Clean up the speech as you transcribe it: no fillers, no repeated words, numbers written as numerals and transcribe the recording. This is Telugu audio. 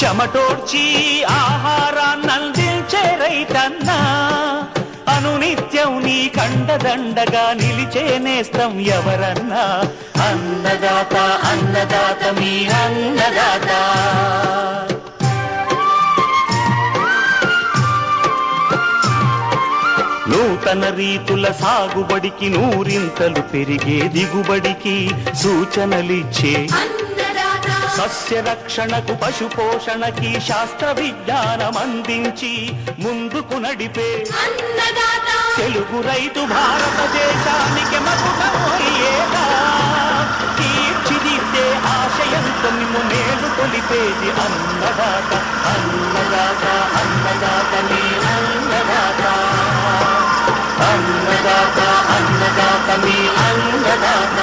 చెమటోడ్చి ఆహారాన్నందించే రైతన్నా, అనునిత్యం నీ కండదండగా నిలిచే నేస్తం ఎవరన్నా. అన్నదాత అన్నదాత మీ అన్నదాత. నూతన రీతుల సాగుబడికి, నూరింతలు పెరిగే దిగుబడికి సూచనలిచ్చే సస్య రక్షణకు, పశు పోషణకి శాస్త్ర విజ్ఞానం అందించి ముందుకు నడిపే తెలుగు రైతు భారతదేశానికి మకుటమయ్యేలా తీర్చిదిద్దే ఆశయంతో నిన్ను మేలు కొలిపేది అన్నదాత. అన్నదాత అన్నదాత నీ అన్నదాత. అన్నదాత అన్నదాత నీ అన్నదాత.